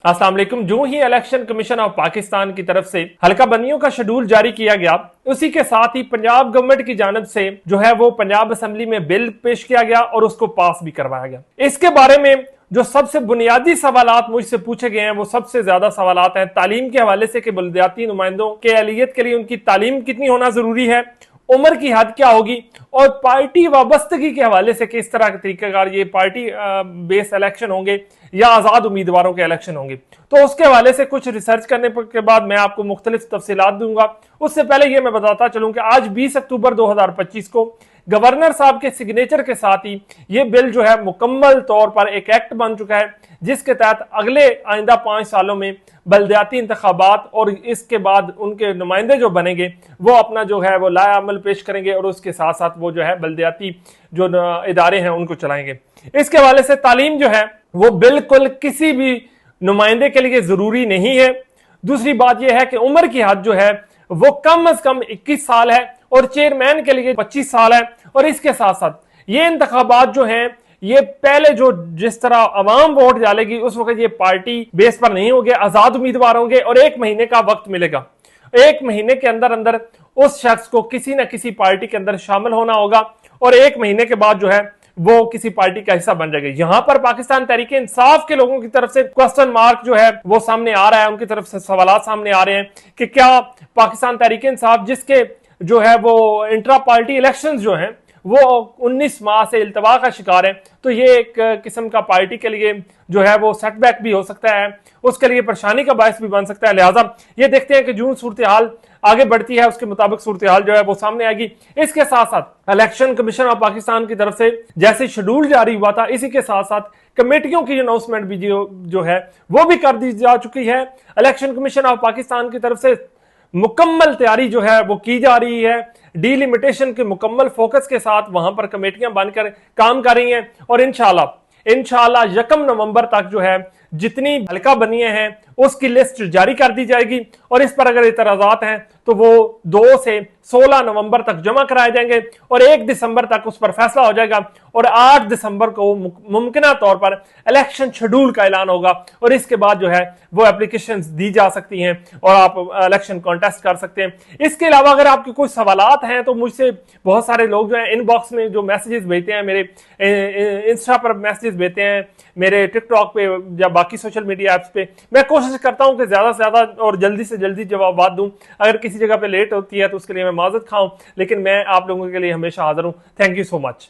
अस्सलाम वालेकुम। जो ही इलेक्शन कमीशन ऑफ पाकिस्तान की तरफ से हल्का बंदियों का शेड्यूल जारी किया गया, उसी के साथ ही पंजाब गवर्नमेंट की जानब से जो है वो पंजाब असेंबली में बिल पेश किया गया और उसको पास भी करवाया गया। इसके बारे में जो सबसे बुनियादी सवालात मुझसे पूछे गए हैं वो सबसे ज्यादा सवालात हैं तालीम के हवाले से कि बलदियाती नुमाइंदों के अहलियत के लिए उनकी तालीम कितनी होना जरूरी है, उम्र की हद क्या होगी, और पार्टी वाबस्तगी के हवाले से किस तरह के तरीकेकार ये पार्टी बेस्ड इलेक्शन होंगे या आजाद उम्मीदवारों के इलेक्शन होंगे। तो उसके हवाले से कुछ रिसर्च करने के बाद मैं आपको मुख्तलिफ तफसीलात दूंगा। उससे पहले ये मैं बताता चलूं कि आज 20 अक्टूबर 2025 को गवर्नर साहब के सिग्नेचर के साथ ही ये बिल जो है मुकम्मल तौर पर एक एक्ट बन चुका है, जिसके तहत अगले आइंदा 5 सालों में बलदियाती इंतखाबात और इसके बाद उनके नुमाइंदे जो बनेंगे वो अपना जो है वो लाया अमल पेश करेंगे और उसके साथ साथ वो जो है बलदियाती जो इदारे हैं उनको चलाएंगे। इसके हवाले से तालीम जो है वो बिल्कुल किसी भी नुमाइंदे के लिए जरूरी नहीं है। दूसरी बात यह है कि उम्र की हद जो है वो कम से कम 21 साल है और चेयरमैन के लिए 25 साल है। और इसके साथ साथ ये इंतखाबात जो हैं ये पहले जो जिस तरह अवाम वोट डालेगी उस वक्त ये पार्टी बेस पर नहीं होंगे, आजाद उम्मीदवार होंगे और 1 महीने का वक्त मिलेगा। 1 महीने के अंदर अंदर उस शख्स को किसी न किसी पार्टी के अंदर शामिल होना होगा और 1 महीने के बाद जो है वो किसी पार्टी का हिस्सा बन जाएगा। यहां पर पाकिस्तान तहरीक इंसाफ के लोगों की तरफ से क्वेश्चन मार्क जो है वो सामने आ रहा है, उनकी तरफ से सवालात सामने आ रहे हैं कि क्या पाकिस्तान तहरीक इंसाफ जिसके जो है वो इंट्रा पार्टी इलेक्शंस जो हैं वो 19 माह से इल्तवा का शिकार है, तो ये एक किस्म का पार्टी के लिए जो है वो सेटबैक भी हो सकता है, उसके लिए परेशानी का बायस भी बन सकता है। लिहाजा ये देखते हैं कि जो सूरत हाल आगे बढ़ती है उसके मुताबिक सूरत हाल जो है वो सामने आएगी। इसके साथ साथ इलेक्शन कमीशन ऑफ पाकिस्तान की तरफ से जैसे शेड्यूल जारी हुआ था, इसी के साथ साथ कमेटियों की अनाउंसमेंट भी जो है वो भी कर दी जा चुकी है। इलेक्शन कमीशन ऑफ पाकिस्तान की तरफ से मुकम्मल तैयारी जो है वो की जा रही है, डीलिमिटेशन के मुकम्मल फोकस के साथ वहां पर कमेटियां बनकर काम कर रही हैं और इंशाल्लाह 1 नवंबर तक जो है जितनी हल्का बनियां हैं उसकी लिस्ट जारी कर दी जाएगी और इस पर अगर इतराजात हैं तो वो 2 से 16 नवंबर तक जमा कराए जाएंगे और 1 दिसंबर तक उस पर फैसला हो जाएगा और 8 दिसंबर को मुमकिना तौर पर इलेक्शन शेड्यूल का ऐलान होगा और इसके बाद जो है वो एप्लीकेशंस दी जा सकती हैं और आप इलेक्शन कॉन्टेस्ट कर सकते हैं। इसके अलावा अगर आपके कोई सवालात हैं तो मुझसे बहुत सारे लोग जो है इनबॉक्स में जो मैसेजेस भेजते हैं, मेरे इंस्टा पर मैसेजेस भेजते हैं, मेरे टिकटॉक पे या बाकी सोशल मीडिया ऐप्स पे, मैं कोशिश करता हूं कि ज्यादा से ज्यादा और जल्दी से जल्दी जवाब दूं। अगर किसी जगह पे लेट होती है तो उसके लिए मैं माजरत खाऊं, लेकिन मैं आप लोगों के लिए हमेशा हाजिर हूं। Thank you so much.